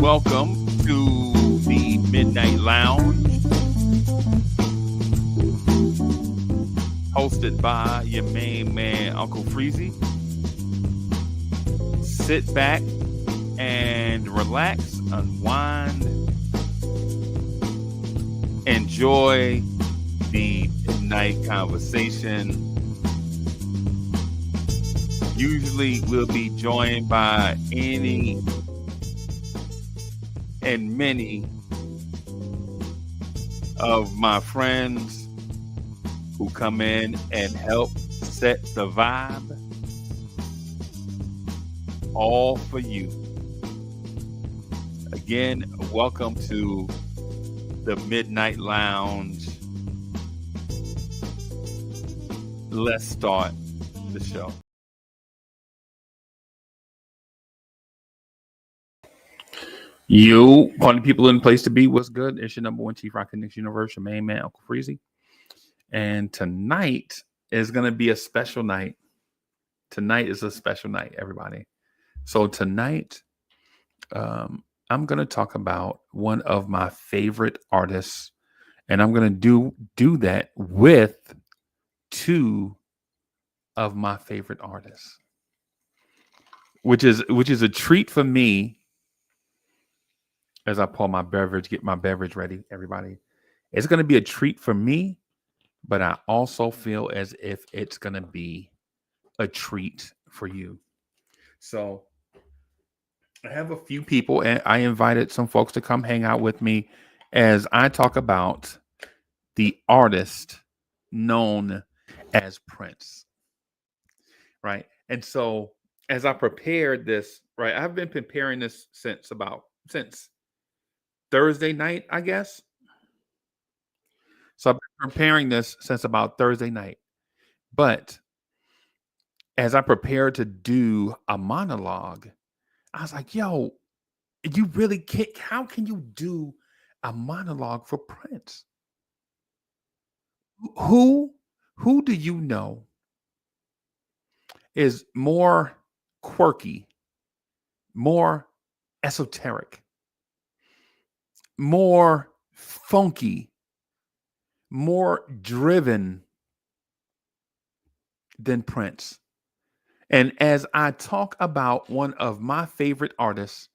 welcome to the Midnight Lounge, hosted by your main man, Uncle Freezy. Sit back and relax, unwind, enjoy the midnight conversation. Usually we'll be joined by any and many of my friends who come in and help set the vibe, all for you. Again, welcome to the Midnight Lounge. Let's start the show. You, party people in place to be. What's good? It's your number one Chief Rock Connection Universe, your main man, Uncle Freezy. And tonight is going to be a special night. Tonight is a special night, everybody. So tonight, I'm going to talk about one of my favorite artists, and I'm going to do that with two of my favorite artists, which is a treat for me. As I pour my beverage, get my beverage ready, everybody. It's going to be a treat for me, but I also feel as if it's going to be a treat for you. So I have a few people, and I invited some folks to come hang out with me as I talk about the artist known as Prince, right? And so as I prepared this, right, I've been preparing this since Thursday night, I guess. So I've been preparing this since about Thursday night. But as I prepared to do a monologue, I was like, yo, you really can't, how can you do a monologue for Prince? Who do you know is more quirky, more esoteric, more funky, more driven than Prince? And as I talk about one of my favorite artists,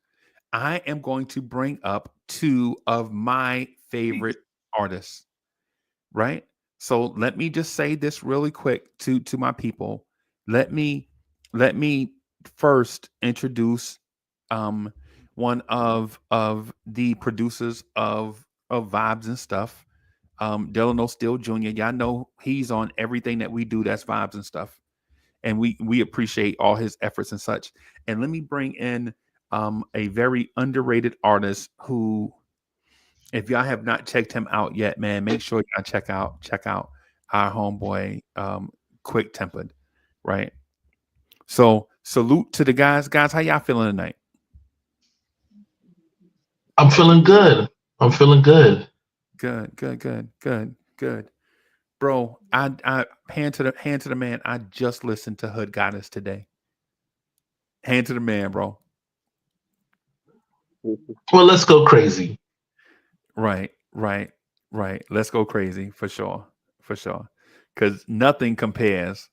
I am going to bring up two of my favorite artists, right? So let me just say this really quick to my people. Let me first introduce one of the producers of Vibes and Stuff, Delano Steele Jr. Y'all know he's on everything that we do. That's Vibes and Stuff, and we appreciate all his efforts and such. And let me bring in a very underrated artist who, if y'all have not checked him out yet, man, make sure y'all check out our homeboy, Quick Tempered, right? So salute to the guys. Guys, how y'all feeling tonight? I'm feeling good. Good. Bro, I hand to the man. I just listened to Hood Goddess today. Hand to the man, bro. Well, let's go crazy. Right. Let's go crazy for sure. Because nothing compares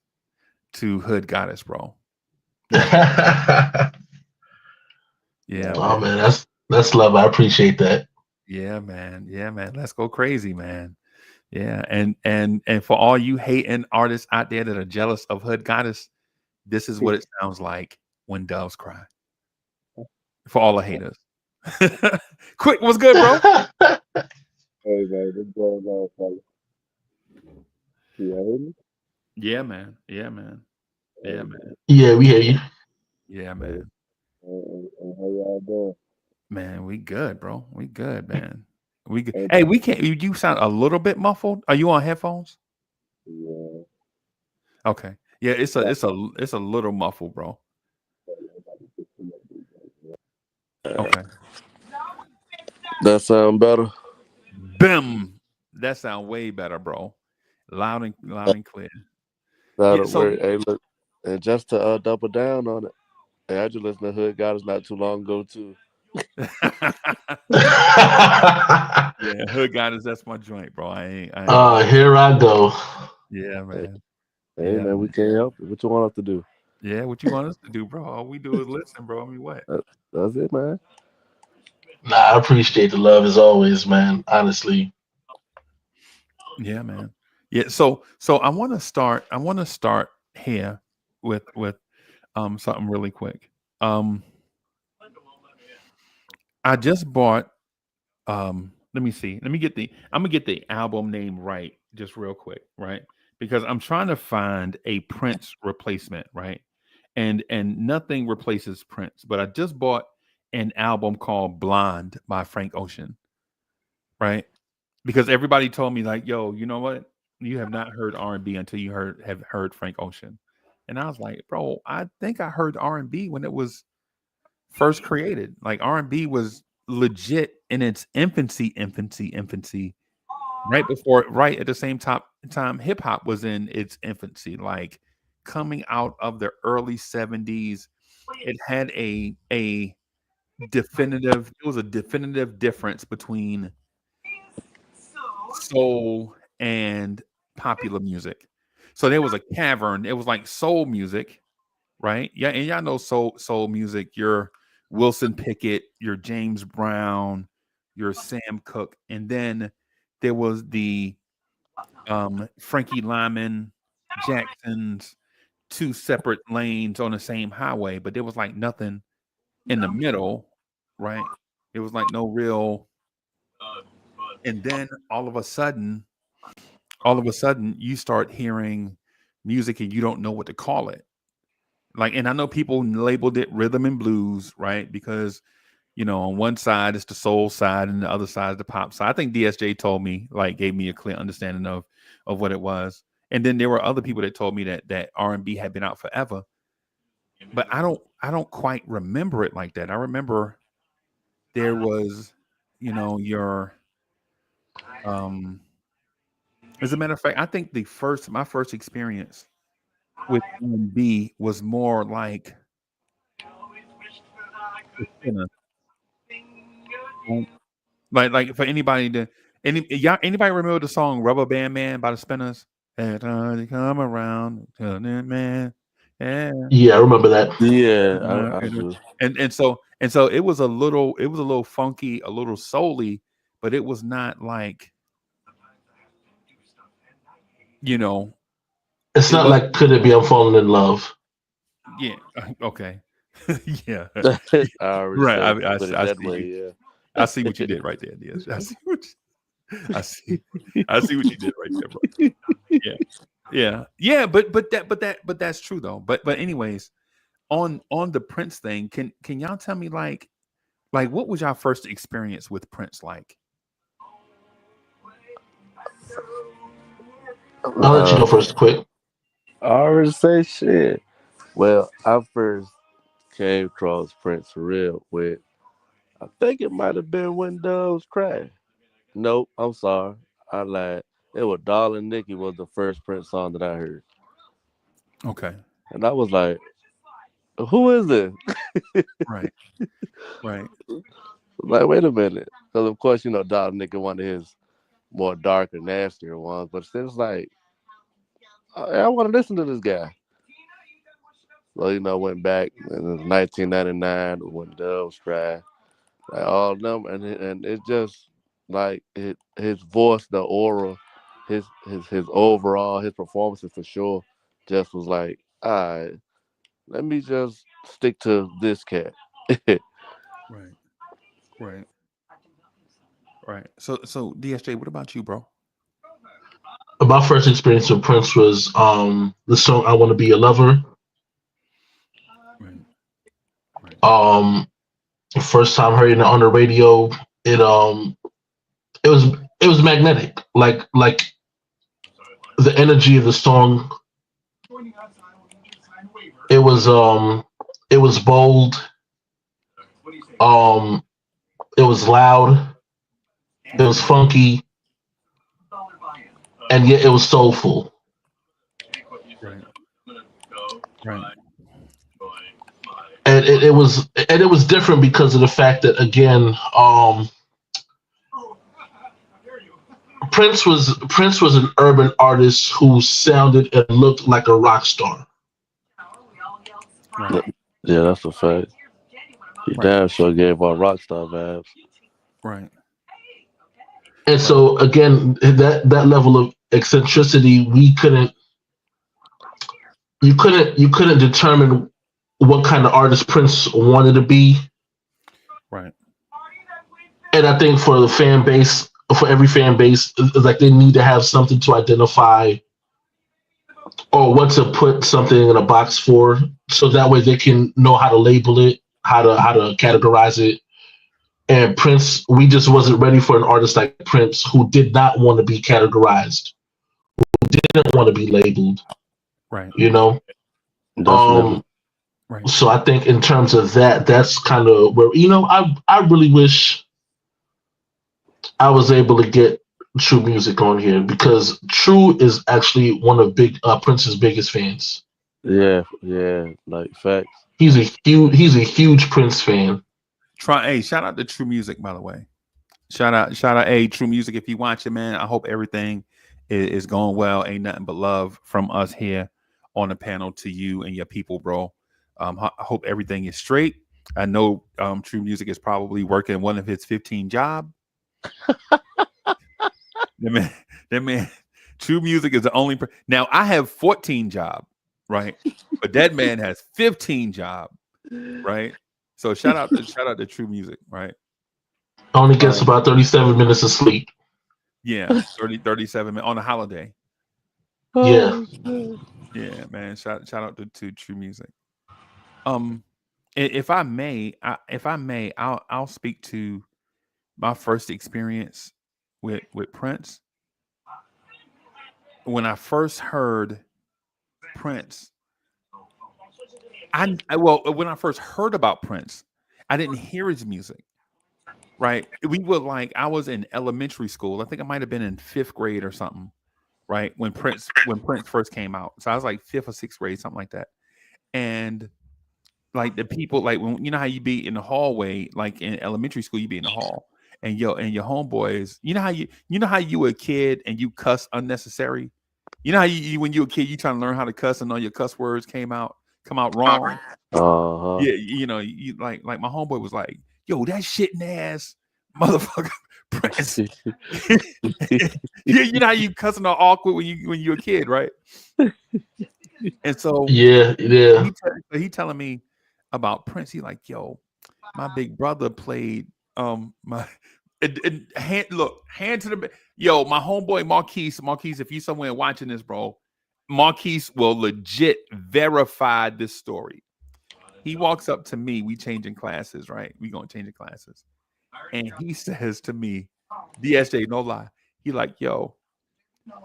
to Hood Goddess, bro. Oh Yeah, man. that's love. I appreciate that. Yeah, man. Let's go crazy, man. Yeah, and for all you hating artists out there that are jealous of Hood Goddess, this is what it sounds like when doves cry. For all the haters. Quick, what's good, bro? Hey man, what's going on, fella? You hear me? Yeah, man. Hey, man. Yeah, we hear you. Yeah, Hey, man. how y'all doing? Man, we good, bro. We good, man. We good. Hey, Hey, we can't. You sound a little bit muffled. Are you on headphones? yeah. Okay. Yeah, That, it's a little muffled, bro. Okay. that sound better? Bim. That sound way better, bro. Loud and clear. Yeah. That'll So work. Hey, look, and just to double down on it, hey, I just listened to Hood Goddess not too long ago too. Yeah, Hood Goddess, that's my joint, bro. I ain't. Here I go. Yeah, Hey, man. hey, Yeah, man, we man. can't help it. What you want us to do? Yeah, what you want us to do, bro? All we do is listen, bro. I mean, what? That's it, man. Nah, I appreciate the love as always, man. Honestly. Yeah, man. Yeah, so I want to start. I want to start here with something really quick. Um, I just bought. Let me see. Let me get the. I'm gonna get the album name right, just real quick, right? Because I'm trying to find a Prince replacement, right? And nothing replaces Prince, but I just bought an album called Blonde by Frank Ocean, right? Because everybody told me like, "Yo, you know what? You have not heard R&B until you have heard Frank Ocean." And I was like, "Bro, I think I heard R&B when it was first created. Like R&B was legit in its infancy, right before, right at the same time hip hop was in its infancy, like coming out of the early 70s. It had a definitive, it was a definitive difference between soul and popular music. So there was a cavern. It was like soul music, right? Yeah, and y'all know soul music. Your Wilson Pickett, your James Brown, your Sam Cooke, and then there was the Frankie Lyman, Jackson's, two separate lanes on the same highway, but there was like nothing in the middle, right? It was like no real. And then all of a sudden, you start hearing music and you don't know what to call it. Like, and I know people labeled it rhythm and blues, right? Because on one side it's the soul side, and the other side is the pop side. I think DSJ told me, like, gave me a clear understanding of what it was. And then there were other people that told me that R&B had been out forever, but I don't quite remember it like that. I remember there was, your as a matter of fact, I think my first experience with R&B was more like Christina. Like for anybody to anybody remember the song Rubber Band Man by the Spinners? And they come around, man. Yeah. Yeah, I remember that. Yeah, Uh, I do. and so it was a little funky, a little soul-y, but it was not like, you know, It's it not wasn't. like Could It Be I'm Falling in Love. Yeah. Okay. Yeah. I already Right. said if you I, put it I that see way, you. yeah. I see what you did right there, Diaz. I see. I see what you did right there, bro. Yeah. Yeah. Yeah. But that's true though. But anyways, on the Prince thing, can y'all tell me like what was y'all first experience with Prince like? I'll let you go Uh, first, quick. I already say shit. Well, I first came across Prince for real with, I think it might have been When Doves Cry. Nope, I'm sorry. I lied. It was Darling Nikki was the first Prince song that I heard. Okay. And I was like, who is this? Right. Right. Like, wait a minute. Because, of course, Darling Nikki one of his more darker, nastier ones. But still, it's like, I want to listen to this guy. So, went back in 1999 when Doves Cry. Like, all of them. And it just, like, his voice, the aura, his overall, his performances for sure, just was like, all right, let me just stick to this cat. Right. Right. Right. So DSJ, what about you, bro? My first experience with Prince was the song I Want to Be a Lover. Right. Right. Um First time hearing it on the radio, it it was it was magnetic. Like the energy of the song, it was it was bold, um it was loud, it was Mm-hmm. funky, and yet it was soulful. Right. Right. and it was different because of the fact that again, Prince was an urban artist who sounded and looked like a rock star. Right. Yeah, that's a fact. He Right. damn sure gave our rockstar vibes. Right. And so again, that level of eccentricity, you couldn't determine what kind of artist Prince wanted to be. Right. And I think for the fan base, for every fan base, like they need to have something to identify or what to put something in a box for, so that way they can know how to label it, how to categorize it. And Prince, we just wasn't ready for an artist like Prince who did not want to be categorized, didn't want to be labeled, Right. you know. Definitely. Right. So I think in terms of that, that's kind of where I really wish I was able to get True Music on here because True is actually one of Prince's biggest fans. Yeah, like facts. He's a huge Prince fan. Hey, shout out to True Music, by the way. Shout out, hey, True Music. If you watch it, man, I hope everything is going well. Ain't nothing but love from us here on the panel to you and your people, bro. I hope everything is straight. I know True Music is probably working one of his 15 jobs. that man, True Music is the only. Now I have 14 job, right? But that man has 15 job, right? So shout out to True Music, right? Only gets about 37 minutes of sleep. Yeah, 37 minutes on a holiday. Yeah. Yeah, man. Shout out to True Music. If I may, I'll speak to my first experience with Prince. When I first heard Prince, when I first heard about Prince, I didn't hear his music. Right? I was in elementary school. I think I might have been in 5th grade or something. Right? When Prince first came out. So I was like 5th or 6th grade, something like that. And like the people, like when you know how you be in the hallway, like in elementary school, you be in the hall, and your homeboys, you know how you were a kid and you cuss unnecessary. You know how you when you were a kid, you trying to learn how to cuss and all your cuss words come out wrong. Yeah, you like my homeboy was like, yo, that shitting ass motherfucker Prince. You know how you cussing all awkward when you're a kid, right? And so yeah. He telling me about Prince. He like, yo, my big brother played my hand to the yo, my homeboy Marquise, if you somewhere watching this, bro, Marquise will legit verify this story. He walks up to me, we changing classes, right? We gonna change the classes. And he says to me, DSJ, no lie, he like, yo,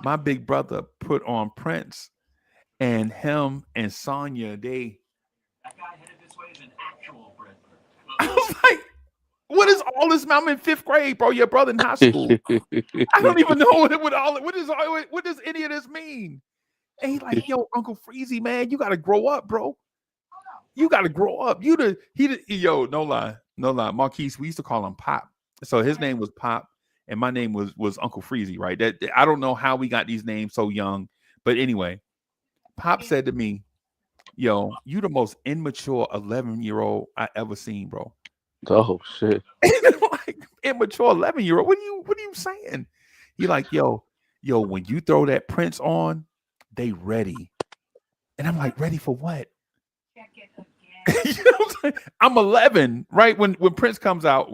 my big brother put on Prince, and him and Sonya, they I was like, what is all this? I'm in 5th grade, bro. Your brother in high school. I don't even know what does any of this mean? And he's like, yo, Uncle Freezy, man, you gotta grow up, bro. You gotta grow up. Yo, no lie. Marquise, we used to call him Pop. So his name was Pop, and my name was Uncle Freezy, right? That I don't know how we got these names so young, but anyway, Pop said to me, yo, you the most immature 11-year-old I ever seen, bro. Oh shit. Like immature 11-year-old. What are you saying? He like, yo, when you throw that Prince on, they ready. And I'm like, ready for what? You know what I'm saying? I'm 11, right? When Prince comes out,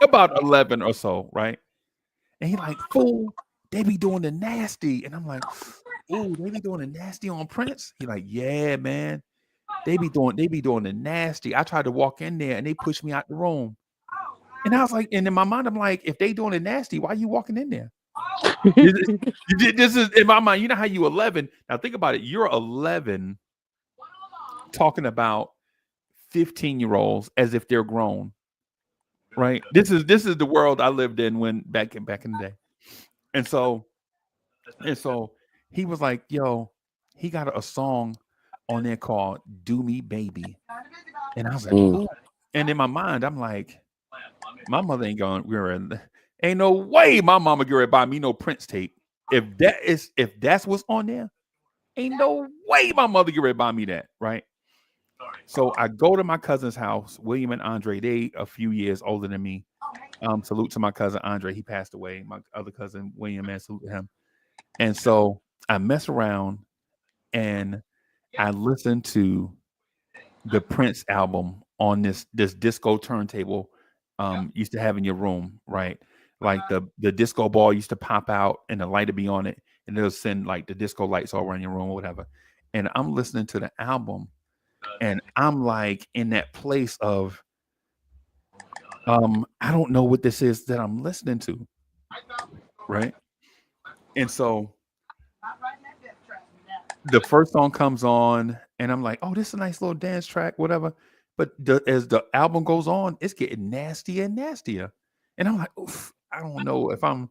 about 11 or so, right? And he like, fool, they be doing the nasty. And I'm like, ooh, they be doing the nasty on Prince? He like, yeah, man. They be doing the nasty. I tried to walk in there and they pushed me out the room. And I was like, and in my mind, I'm like, if they doing it nasty, why are you walking in there? This is in my mind. You know how you 11. Now think about it. You're 11 talking about 15-year-olds as if they're grown. Right? This is the world I lived in when back in the day. And so he was like, yo, he got a song on there called "Do Me Baby," and I was like, Mm. "Ooh!" And in my mind, I'm like, "My mother ain't going. Ain't no way my mama get ready to buy me no Prince tape. If that's what's on there, ain't no way my mother get ready to buy me that, right?" So I go to my cousin's house, William and Andre. They a few years older than me. Salute to my cousin Andre. He passed away. My other cousin William, man, salute to him. And so I mess around and I listen to the Prince album on this disco turntable used to have in your room, right? Like the disco ball used to pop out and the light would be on it, and it'll send like the disco lights all around your room or whatever. And I'm listening to the album, and I'm like in that place of I don't know what this is that I'm listening to, right? And so the first song comes on, and I'm like, "Oh, this is a nice little dance track, whatever." But as the album goes on, it's getting nastier and nastier, and I'm like, "Oof, I don't know if I'm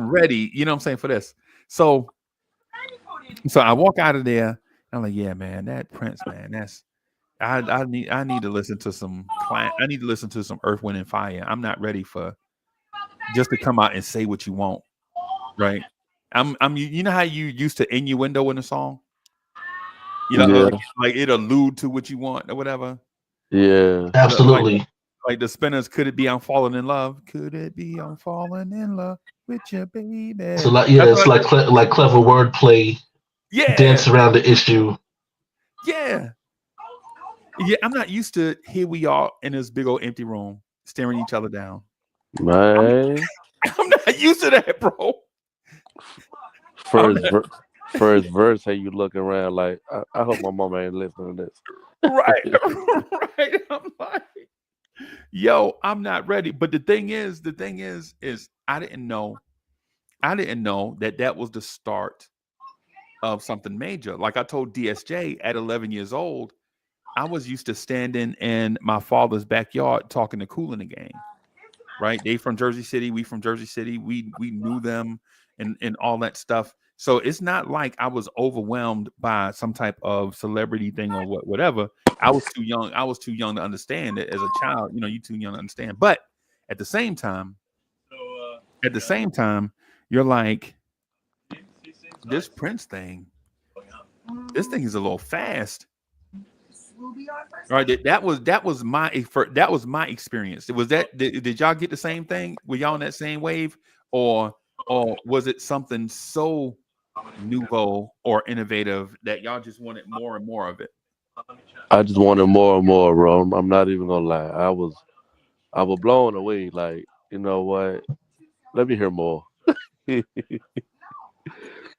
ready." You know what I'm saying for this? So I walk out of there. And I'm like, "Yeah, man, that Prince, man, that's I need to listen to some client. I need to listen to some Earth, Wind, and Fire. I'm not ready for just to come out and say what you want, right? You know how you used to innuendo in a song? You know, Yeah, like it allude to what you want or whatever. yeah. Absolutely. Like the Spinners, could it be I'm falling in love? Could it be I'm falling in love with you, baby? So like yeah, That's it's what I, like clever wordplay, yeah, dance around the issue. yeah, yeah. I'm not used to here we are in this big old empty room staring each other down. I'm Man, I'm not used to that, bro. I'm first not, ver- first verse, hey, you looking around like, I hope my mama ain't listening to right, this. right. I'm like, yo, I'm not ready. But the thing is I didn't know that was the start of something major. Like I told DSJ at 11 years old, I was used to standing in my father's backyard talking to Kool and the Gang. Right? They from Jersey City, we from Jersey City. We knew them and all that stuff. So it's not like I was overwhelmed by some type of celebrity thing or whatever. I was too young. I was too young to understand it as a child. You know, you too young to understand. But at the same time, at the same time, you're like this Prince thing. This thing is a little fast. Right. That was my experience. Was that did y'all get the same thing? Were y'all on that same wave, or was it something so nouveau or innovative that y'all just wanted more and more of it? I just wanted more and more, bro. I'm not even gonna lie. I was blown away. Like, you know what? Let me hear more.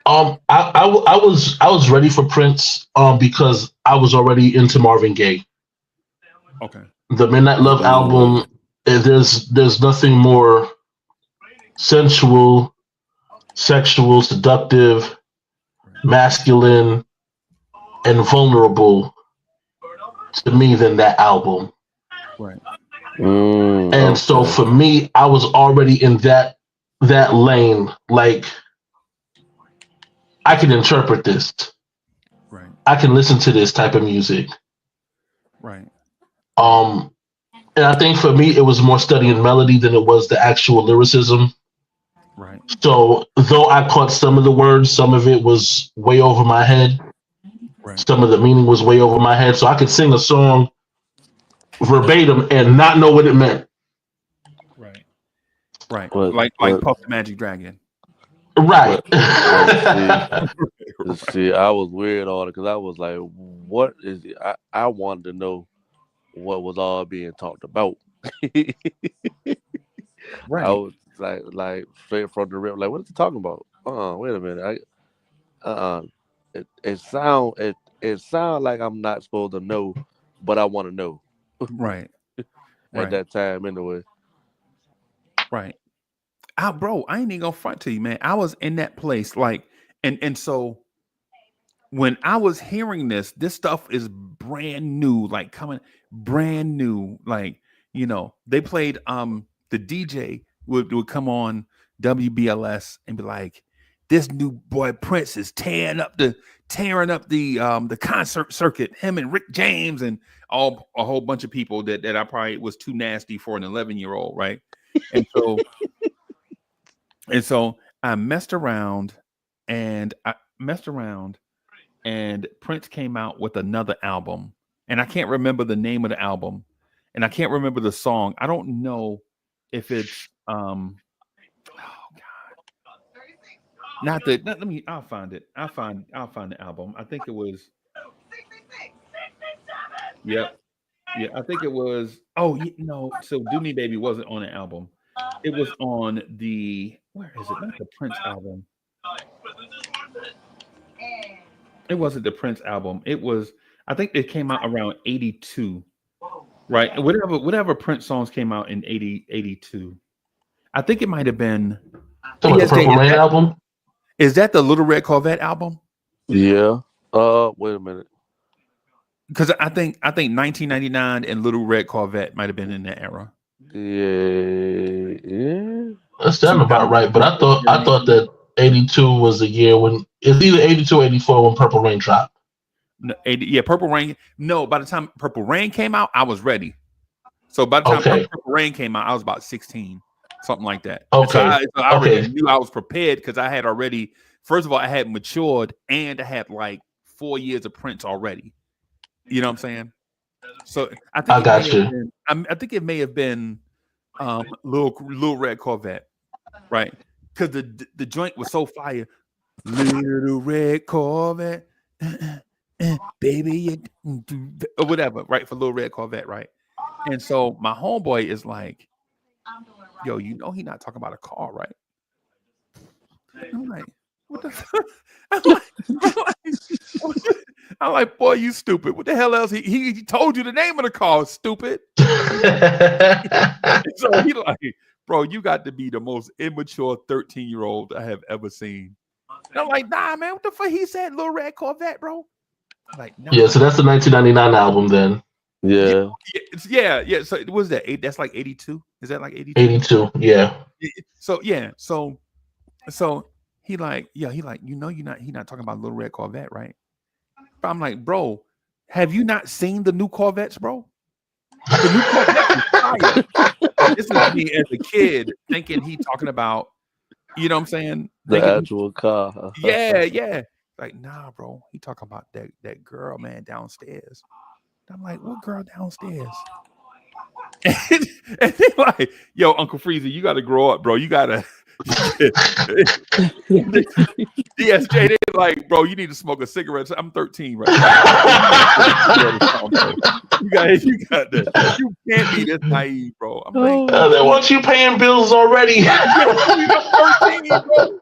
I was ready for Prince because I was already into Marvin Gaye. Okay. The Midnight Love Mm, album, there's nothing more sensual, sexual, seductive, Right. masculine, and vulnerable to me than that album. Right. And so okay. for me, I was already in that lane. Like I can interpret this. Right. I can listen to this type of music. Right. Right. Um, and I think for me, it was more studying melody than it was the actual lyricism. Right. So though I caught some of the words, some of it was way over my head. Right. Some of the meaning was way over my head. So I could sing a song verbatim and not know what it meant. Right. Right. But Like but Puff the Magic Dragon. Right. but but see, Right. see, I was weird on it because I was like, what is it? I wanted to know what was all being talked about. I Right. was like straight from the rip, like, what is he talking about? Wait a minute. Uh it sound like I'm not supposed to know, but I want to know Right. at Right. that time anyway. Right. Bro, I ain't even gonna front to you, man. I was in that place, like, and so when I was hearing this stuff is brand new, like coming brand new. Like, they played the DJ would come on WBLS and be like, this new boy Prince is tearing up the concert circuit. Him and Rick James and a whole bunch of people that I probably was too nasty for an 11-year-old, right? And so I messed around and Prince came out with another album, and I can't remember the name of the album, and I can't remember the song. I don't know if it's oh God, I'll find it. I'll find the album. I think it was. Yep. Yeah, I think it was. Oh, no. So "Do Me Baby" wasn't on the album. It was on the. Where is it? Not the Prince album. It wasn't the Prince album. It was. I think it came out around 82, right? Whatever Prince songs came out in 82. I think it might have been. The Purple Rain album. Is that the Little Red Corvette album? Yeah. Wait a minute. Because I think 1999 and Little Red Corvette might have been in that era. Yeah. That sounds about right. But I thought that 82 was the year when it's either 82 or 84 when Purple Rain dropped. No, Purple Rain. No, by the time Purple Rain came out, I was ready. So by the time Purple Rain came out, I was about 16, something like that. Okay. So I already knew I was prepared because I had already. First of all, I had matured and I had like 4 years of Prince already. You know what I'm saying? So I think I think it may have been Little Red Corvette, right? Because the joint was so fire. Little Red Corvette, baby, or whatever, right? For Little Red Corvette, right? And so my homeboy is like, "Yo, you know he not talking about a car, right?" I'm like, "What the fuck?" I'm like, "Boy, you stupid. What the hell else? He told you the name of the car, stupid." So he like, "Bro, you got to be the most immature 13-year-old I have ever seen." And I'm like, "Nah, man, what the fuck?" He said Little Red Corvette, bro. I'm like, "No." Yeah, so that's the 1999 album then. Yeah. Yeah. So what was that? That's like 82? Is that like 82? 82, yeah. So yeah, so he like, you know, he not talking about Little Red Corvette, right? But I'm like, bro, have you not seen the new Corvettes, bro? The new Corvette is fire. This is me as a kid thinking he talking about, you know what I'm saying? The actual car. Yeah. Like, nah, bro. He talking about that girl, man, downstairs. I'm like, what girl downstairs? And they like, yo, Uncle Freezy, you got to grow up, bro. You got to. DSJ, they like, bro, you need to smoke a cigarette. I'm 13 right now. You got that. You can't be this naive, bro. I'm like, they want you paying bills already. I'm 13, bro.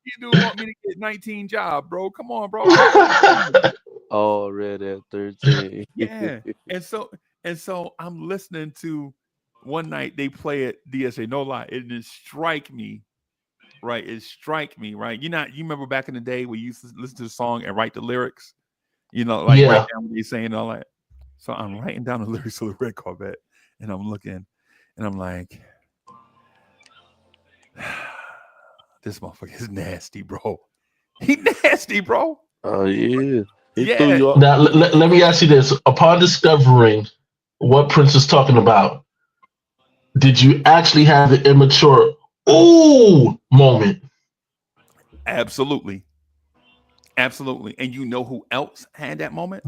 You do want me to get 19 job, bro. Come on, bro. Already at 13. Yeah. And so I'm listening to one night they play it DSA, no lie. It just strike me, right? You remember back in the day we used to listen to the song and write the lyrics, you know, like write down what they're saying and all that. So I'm writing down the lyrics of the Red Corvette and I'm looking and I'm like, this motherfucker is nasty, bro. He nasty, bro. Oh yeah. Now let me ask you this: upon discovering what Prince is talking about, did you actually have the immature "ooh" moment? Absolutely. And you know who else had that moment?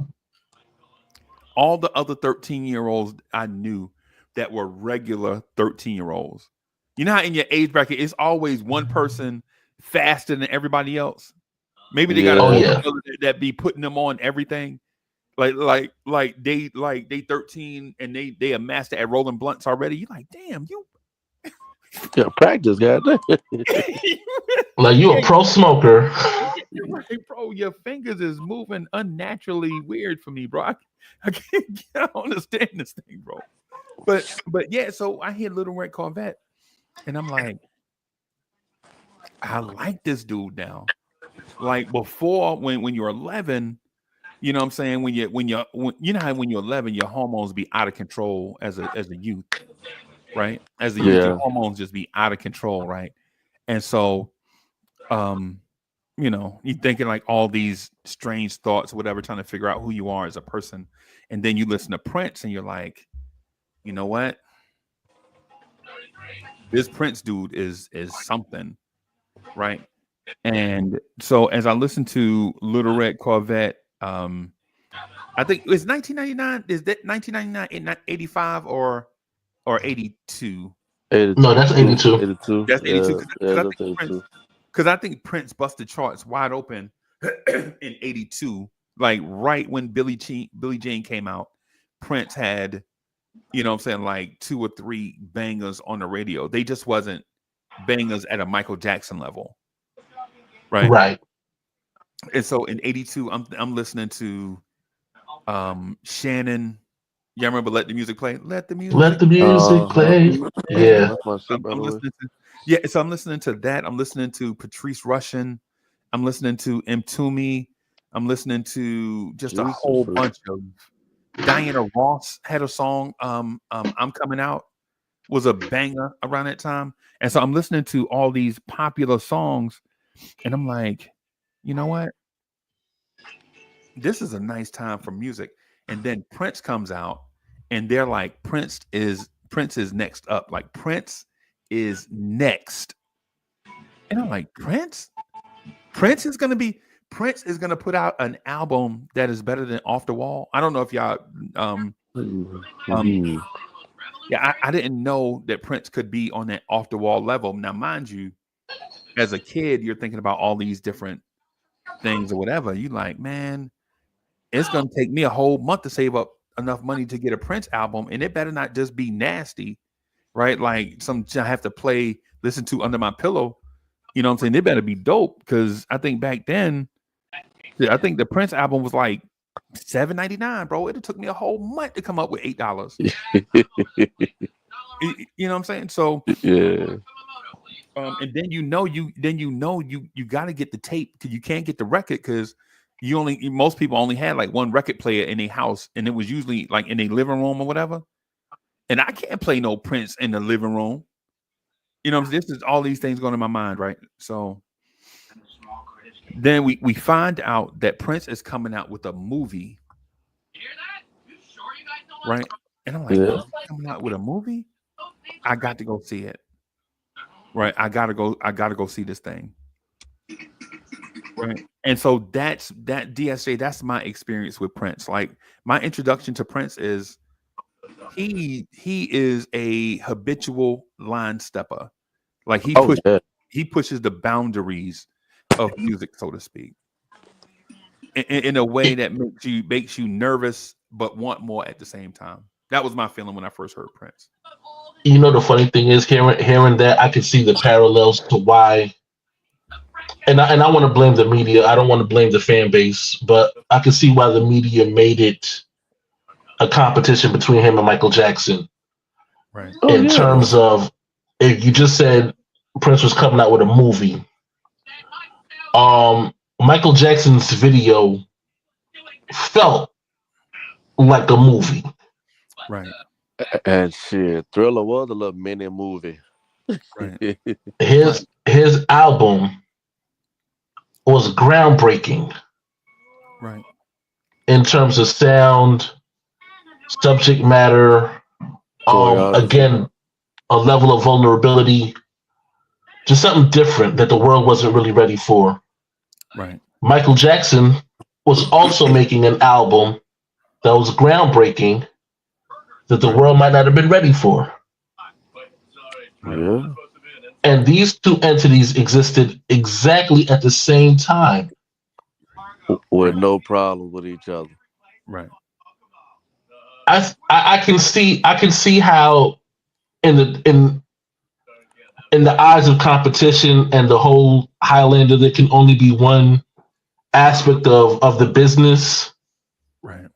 All the other 13-year-olds I knew that were regular 13-year-olds. You know how in your age bracket, it's always one person faster than everybody else. Maybe they got that be putting them on everything. Like they 13 and they a master at rolling blunts already. You like, damn, you practice, goddamn. Like you a pro smoker. Right, bro, your fingers is moving unnaturally weird for me, bro. I don't understand this thing, bro. But yeah, so I hear Little Red Corvette, and I'm like, I like this dude now. Like before, when you're 11, you know what I'm saying? When you're how when you're 11, your hormones be out of control as a youth, right? As a youth, your hormones just be out of control, right? And so you know, you thinking like all these strange thoughts, whatever, trying to figure out who you are as a person. And then you listen to Prince and you're like, you know what? This Prince dude is something, right? And so as I listen to Little Red Corvette, I think it's 1999. Is that 1999, 85 or 82? 82. No, that's 82. 82. That's 82 Yeah, that's 82. because I think Prince busted charts wide open in 82, like right when Billie Jean came out. Prince had, you know what I'm saying, like 2 or 3 bangers on the radio. They just wasn't bangers at a Michael Jackson level. Right. And so in 82, I'm listening to Shannon. Y'all remember Let the Music Play? Let the music play. Yeah. That's my shit, I'm listening to, so I'm listening to that. I'm listening to Patrice Rushen. I'm listening to Toomey. I'm listening to just a whole bunch of Diana Ross had a song. I'm Coming Out was a banger around that time. And so I'm listening to all these popular songs, and I'm like, you know what? This is a nice time for music. And then Prince comes out, and they're like, Prince is next up. Like Prince is next. And I'm like, Prince is gonna put out an album that is better than Off the Wall. I don't know if y'all I didn't know that Prince could be on that Off the Wall level. Now, mind you, as a kid, you're thinking about all these different things or whatever. You like, man, it's gonna take me a whole month to save up enough money to get a Prince album, and it better not just be nasty, right? Like some I have to listen to under my pillow. You know what I'm saying? It better be dope, because I think back then, I think the Prince album was like $7.99, bro. It took me a whole month to come up with $8. You know what I'm saying? So yeah. And then you got to get the tape, because you can't get the record, because most people only had like one record player in their house, and it was usually like in their living room or whatever. And I can't play no Prince in the living room. You know, this is all these things going in my mind, right? So then we find out that Prince is coming out with a movie, right? And I'm like, Yeah. coming out with a movie? I got to go see it, right? I gotta go see this thing, right? And so that's DSJ. That's my experience with Prince. Like my introduction to Prince is he is a habitual line stepper. Like he pushes the boundaries of music, so to speak, in a way that makes you nervous but want more at the same time. That was my feeling when I first heard Prince. You know, the funny thing is, hearing that, I can see the parallels to why. And I want to blame the media. I don't want to blame the fan base, but I can see why the media made it a competition between him and Michael Jackson. Right. In terms of, if you just said Prince was coming out with a movie, Michael Jackson's video felt like a movie. Right. And shit, Thriller was a little mini movie. Right. His album was groundbreaking. Right. In terms of sound, subject matter, again, a level of vulnerability, just something different that the world wasn't really ready for. Right. Michael Jackson was also making an album that was groundbreaking that the world might not have been ready for. Yeah. And these two entities existed exactly at the same time, with no problem with each other. Right. I can see how in the eyes of competition and the whole Highlander, there can only be one aspect of the business. Right.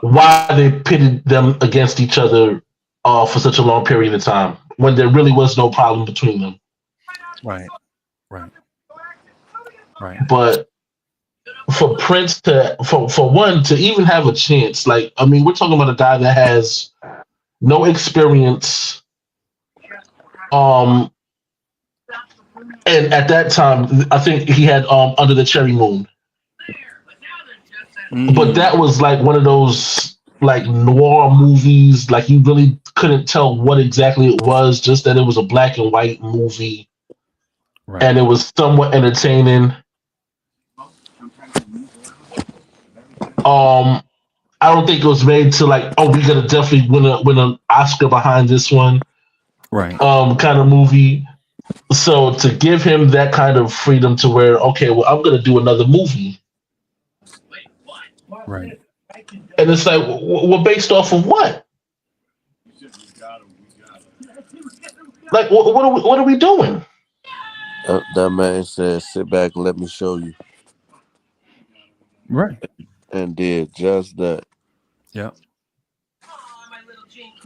Why they pitted them against each other for such a long period of time when there really was no problem between them. Right. Right. Right. But for Prince for one to even have a chance, like, I mean, we're talking about a guy that has no experience And at that time, I think he had Under the Cherry Moon. But that was like one of those like noir movies. Like you really couldn't tell what exactly it was, just that it was a black and white movie, and it was somewhat entertaining. I don't think it was made to like, oh, we're gonna definitely win an Oscar behind this one, Right. kind of movie. So to give him that kind of freedom to where, okay, well, I'm gonna do another movie, Right. and it's like, well, based off of what? Like, what are we doing? That man said, "Sit back and let me show you," Right. and did just that. Yeah.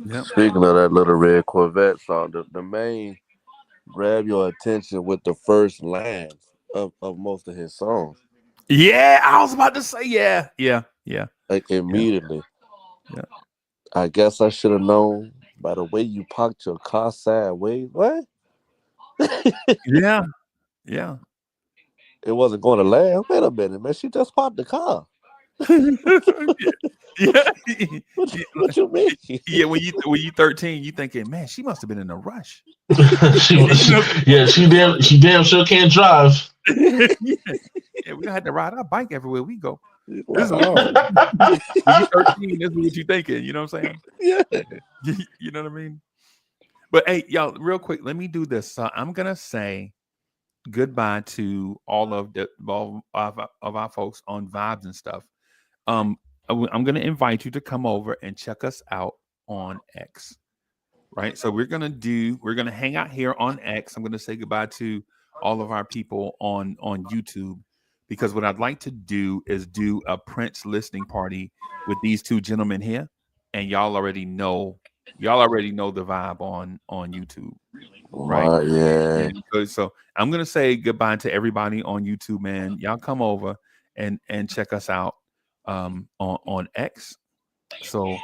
Yep. Speaking of that little red Corvette song, the main grab your attention with the first lines of most of his songs. Yeah, I was about to say yeah. Like immediately. Yeah. I guess I should have known by the way you parked your car sideways. What? Yeah. Yeah. It wasn't going to last. Wait a minute, man. She just parked the car. Yeah. What you mean? Yeah, when you 13, you thinking, man, she must have been in a rush. she damn sure can't drive. Yeah, we had to ride our bike everywhere we go. This Wow. when you 13, this is what you thinking. You know what I'm saying? Yeah. You know what I mean? But hey, y'all, real quick, let me do this. I'm gonna say goodbye to all of our folks on Vibes and stuff. I'm gonna invite you to come over and check us out on X. Right. So we're gonna hang out here on X. I'm gonna say goodbye to all of our people on YouTube, because what I'd like to do is do a Prince listening party with these two gentlemen here, and y'all already know the vibe on YouTube, right? Yeah. So I'm gonna say goodbye to everybody on YouTube, man. Y'all come over and check us out on X. So